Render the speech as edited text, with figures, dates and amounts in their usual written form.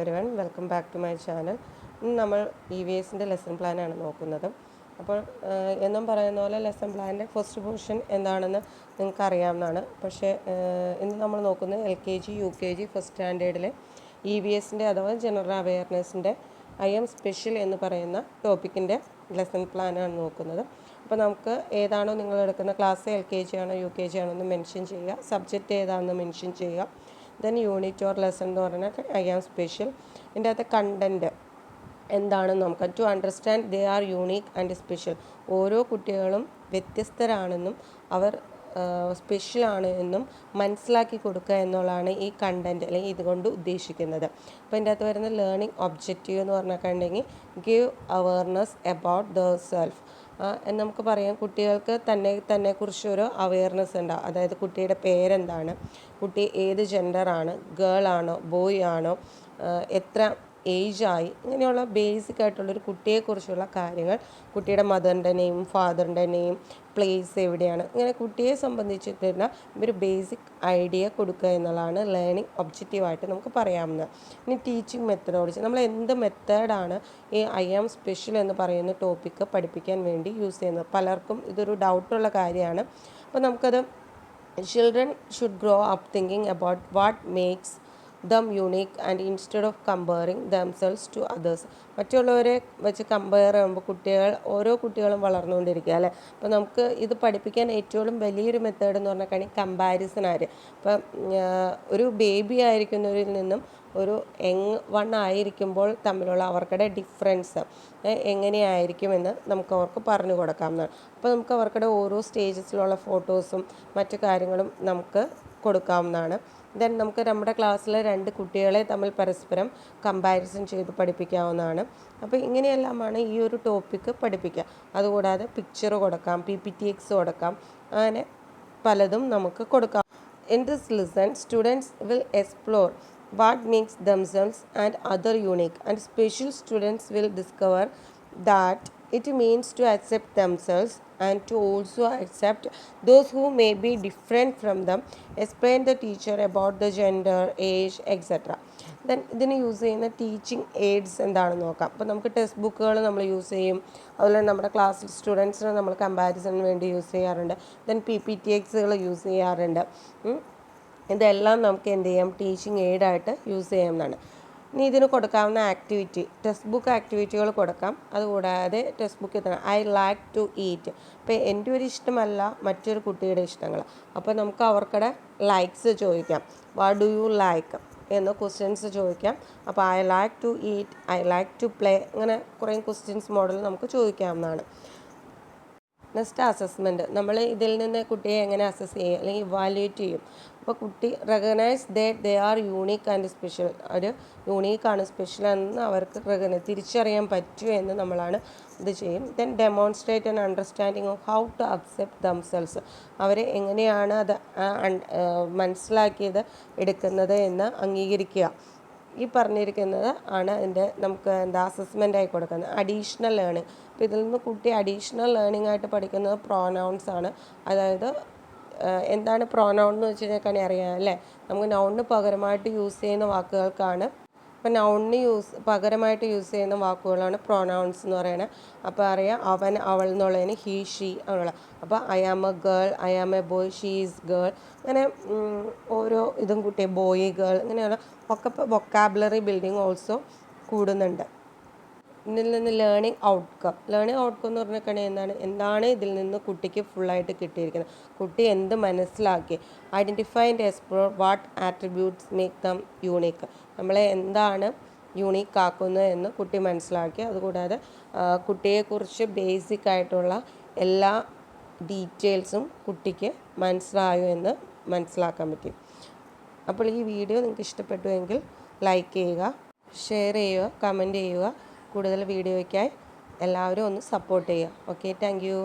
Everyone, welcome back to my channel. ഇന്ന് നമ്മൾ EVSൻ്റെ lesson പ്ലാനാണ് നോക്കുന്നത്. അപ്പോൾ എന്നും പറയുന്ന പോലെ ലെസൺ പ്ലാനിൻ്റെ ഫസ്റ്റ് പോർഷൻ എന്താണെന്ന് നിങ്ങൾക്ക് അറിയാവുന്നതാണ്. പക്ഷേ ഇന്ന് നമ്മൾ നോക്കുന്നത് LKG UKG ഫസ്റ്റ് സ്റ്റാൻഡേർഡിലെ EVSൻ്റെ അഥവാ ജനറൽ അവെയർനെസ്സിൻ്റെ IM സ്പെഷ്യൽ എന്ന് പറയുന്ന ടോപ്പിക്കിൻ്റെ ലെസൺ പ്ലാനാണ് നോക്കുന്നത്. അപ്പോൾ നമുക്ക് ഏതാണോ നിങ്ങൾ എടുക്കുന്ന ക്ലാസ് LKG ആണോ UKG ആണോ എന്ന് മെൻഷൻ ചെയ്യുക, സബ്ജക്റ്റ് ഏതാണെന്ന് മെൻഷൻ ചെയ്യുക. ദെൻ യൂണിറ്റ് ഓർ ലെസൺ എന്ന് പറഞ്ഞാൽ IM സ്പെഷ്യൽ. ഇതിൻ്റെ അകത്ത് കണ്ടൻറ്റ് എന്താണെന്ന് നോക്കാം. To understand they are unique and special. ഓരോ കുട്ടികളും വ്യത്യസ്തരാണെന്നും അവർ സ്പെഷ്യലാണ് എന്നും മനസ്സിലാക്കി കൊടുക്കുക എന്നുള്ളതാണ് ഈ കണ്ടൻറ്റ് അല്ലെങ്കിൽ ഇതുകൊണ്ട് ഉദ്ദേശിക്കുന്നത്. അപ്പോൾ ഇതിൻ്റെ അകത്ത് വരുന്ന ലേണിംഗ് ഒബ്ജക്റ്റീവ് എന്ന് പറഞ്ഞിട്ടുണ്ടെങ്കിൽ give awareness about the self. നമുക്ക് പറയാം, കുട്ടികൾക്ക് തന്നെക്കുറിച്ചൊരു അവെയർനെസ് ഉണ്ടാവും. അതായത് കുട്ടിയുടെ പേരെന്താണ്, കുട്ടി ഏത് ജെൻഡറാണ്, ഗേൾ ആണോ ബോയ് ആണോ, എത്ര ഏജായി, ഇങ്ങനെയുള്ള ബേസിക് ആയിട്ടുള്ളൊരു കുട്ടിയെക്കുറിച്ചുള്ള കാര്യങ്ങൾ, കുട്ടിയുടെ മദറിൻ്റെ നെയിം, ഫാദറിൻ്റെ നെയിം, പ്ലേസ് എവിടെയാണ്, ഇങ്ങനെ കുട്ടിയെ സംബന്ധിച്ചിട്ടുള്ള ഒരു ബേസിക് ഐഡിയ കൊടുക്കുക എന്നുള്ളതാണ് ലേണിംഗ് ഒബ്ജക്റ്റീവായിട്ട് നമുക്ക് പറയാവുന്നത്. ഇനി ടീച്ചിങ് മെത്തഡോളജി, നമ്മൾ എന്ത് മെത്തേഡാണ് ഈ IM സ്പെഷ്യൽ എന്ന് പറയുന്ന ടോപ്പിക്ക് പഠിപ്പിക്കാൻ വേണ്ടി യൂസ് ചെയ്യുന്നത്. പലർക്കും ഇതൊരു ഡൗട്ടുള്ള കാര്യമാണ്. അപ്പോൾ നമുക്കത് children should grow up thinking about what makes them unique and instead of comparing themselves to others. മറ്റുള്ളവരെ വെച്ച് കമ്പയർ ചെയ്യുമ്പോൾ ഓരോ കുട്ടികളും വളർന്നുകൊണ്ടിരിക്കുക അല്ലേ. അപ്പോൾ നമുക്ക് ഇത് പഠിപ്പിക്കാൻ ഏറ്റവും വലിയൊരു മെത്തേഡ് എന്ന് പറഞ്ഞാൽ കമ്പാരിസൺ ആര്. ഇപ്പം ഒരു ബേബി ആയിരിക്കുന്നവരിൽ നിന്നും ഒരു വൺ ആയിരിക്കുമ്പോൾ തമ്മിലുള്ള അവർക്കുടെ ഡിഫറൻസ് എങ്ങനെയായിരിക്കുമെന്ന് നമുക്ക് അവർക്ക് പറഞ്ഞു കൊടുക്കാവുന്നതാണ്. അപ്പോൾ നമുക്ക് അവർക്കുടെ ഓരോ സ്റ്റേജസിലുള്ള ഫോട്ടോസും മറ്റു കാര്യങ്ങളും നമുക്ക് കൊടുക്കാവുന്നതാണ്. ദെൻ നമുക്ക് നമ്മുടെ ക്ലാസ്സിലെ 2 കുട്ടികളെ തമ്മിൽ പരസ്പരം കമ്പാരിസൺ ചെയ്ത് പഠിപ്പിക്കാവുന്നതാണ്. അപ്പോൾ ഇങ്ങനെയെല്ലാമാണ് ഈ ഒരു ടോപ്പിക്ക് പഠിപ്പിക്കുക. അതുകൂടാതെ പിക്ചർ കൊടുക്കാം, PPTX കൊടുക്കാം, അങ്ങനെ പലതും നമുക്ക് കൊടുക്കാം. In this lesson students will explore what makes themselves and other unique and special. Students will discover that it means to accept themselves and to also accept those who may be different from them. Explain the teacher about the gender, age, etc. Then ഇതിന് use ചെയ്യുന്ന teaching AIDS എന്താണെന്ന് നോക്കാം. അപ്പോൾ നമുക്ക് text ബുക്കുകൾ നമ്മൾ use ചെയ്യും. അതുപോലെ നമ്മുടെ ക്ലാസ്സിൽ സ്റ്റുഡൻസിനെ നമ്മൾ കമ്പാരിസണിന് വേണ്ടി യൂസ് ചെയ്യാറുണ്ട്. ദെൻ PPTXകൾ യൂസ് ചെയ്യാറുണ്ട്. ഇതെല്ലാം നമുക്ക് എന്ത് ചെയ്യാം, ടീച്ചിങ് എയ്ഡായിട്ട് യൂസ് ചെയ്യാവുന്നതാണ്. ഇനി ഇതിന് കൊടുക്കാവുന്ന ആക്ടിവിറ്റി, ടെക്സ്റ്റ് ബുക്ക് ആക്ടിവിറ്റികൾ കൊടുക്കാം. അതുകൂടാതെ ടെക്സ്റ്റ് ബുക്കിൽ തന്നെ I like to eat. ഇപ്പോൾ എൻ്റെ ഒരു ഇഷ്ടമല്ല മറ്റൊരു കുട്ടിയുടെ ഇഷ്ടങ്ങൾ. അപ്പോൾ നമുക്ക് അവർക്കടെ ലൈക്സ് ചോദിക്കാം. വാട്ട് ഡു യു ലൈക്ക് എന്ന് ക്വസ്റ്റ്യൻസ് ചോദിക്കാം. അപ്പോൾ I like to eat, I like to play, അങ്ങനെ കുറേ ക്വസ്റ്റ്യൻസ് മോഡൽ നമുക്ക് ചോദിക്കാവുന്നതാണ്. നെക്സ്റ്റ് അസസ്മെൻറ്റ്, നമ്മൾ ഇതിൽ നിന്ന് കുട്ടിയെ എങ്ങനെ അസസ് ചെയ്യും അല്ലെങ്കിൽ ഇവാലുവേറ്റ് ചെയ്യും. അപ്പോൾ കുട്ടി recognise they are unique and special, ഒരു യൂണീക്കാണ് സ്പെഷ്യലാണെന്ന് അവർക്ക് തിരിച്ചറിയാൻ പറ്റുമോ എന്ന് നമ്മളാണ് ഇത് ചെയ്യും. Then demonstrate and understanding of how to accept themselves, അവരെ എങ്ങനെയാണ് അത് മനസ്സിലാക്കിയത് എടുക്കുന്നത് എന്ന് അംഗീകരിക്കുക. ഈ പറഞ്ഞിരിക്കുന്നത് ആണ് അതിൻ്റെ നമുക്ക് അസസ്മെൻ്റായി കൊടുക്കുന്നത്. അഡീഷണൽ ലേണിംഗ്, അപ്പോൾ ഇതിൽ നിന്ന് കുട്ടി അഡീഷണൽ ലേണിംഗ് ആയിട്ട് പഠിക്കുന്നത് പ്രോനൗൺസ് ആണ്. അതായത് എന്താണ് പ്രോനൗൺ എന്ന് വെച്ച് കഴിഞ്ഞാൽ അറിയാം അല്ലേ. നമുക്ക് നൗണിന് പകരമായിട്ട് യൂസ് ചെയ്യുന്ന വാക്കുകൾക്കാണ്, അപ്പോൾ നൗണിന് പകരമായിട്ട് യൂസ് ചെയ്യുന്ന വാക്കുകളാണ് പ്രോനൗൺസ് എന്ന് പറയുന്നത്. അപ്പോൾ അറിയാം, അവൻ അവൾ എന്നുള്ളതിന് ഹീ ഷീ അങ്ങനെയുള്ള. അപ്പോൾ I am a girl, I am a boy, she is girl, അങ്ങനെ ഓരോ ഇതും കുട്ടി ബോയ് ഗേൾ ഇങ്ങനെയുള്ള ഒക്കെ വൊക്കാബുലറി ബിൽഡിങ് ഓൾസോ കൂടുന്നുണ്ട്. ഇതിൽ നിന്ന് ലേണിംഗ് ഔട്ട്കം എന്ന് പറഞ്ഞിട്ടുണ്ടെങ്കിൽ എന്താണ് ഇതിൽ നിന്ന് കുട്ടിക്ക് ഫുള്ളായിട്ട് കിട്ടിയിരിക്കുന്നത്, കുട്ടി എന്ത് മനസ്സിലാക്കി. Identify and explore what attributes make them unique, നമ്മളെ എന്താണ് യൂണീക്ക് ആക്കുന്നത് എന്ന് കുട്ടി മനസ്സിലാക്കി. അതുകൂടാതെ കുട്ടിയെക്കുറിച്ച് ബേസിക് ആയിട്ടുള്ള എല്ലാ ഡീറ്റെയിൽസും കുട്ടിക്ക് മനസ്സിലായോ എന്ന് മനസ്സിലാക്കാൻ പറ്റും. അപ്പോൾ ഈ വീഡിയോ നിങ്ങൾക്ക് ഇഷ്ടപ്പെട്ടുവെങ്കിൽ ലൈക്ക് ചെയ്യുക, ഷെയർ ചെയ്യുക, കമൻറ്റ് ചെയ്യുക. കൂടുതൽ വീഡിയോയ്ക്കായി എല്ലാവരും ഒന്ന് സപ്പോർട്ട് ചെയ്യുക. Okay, thank you.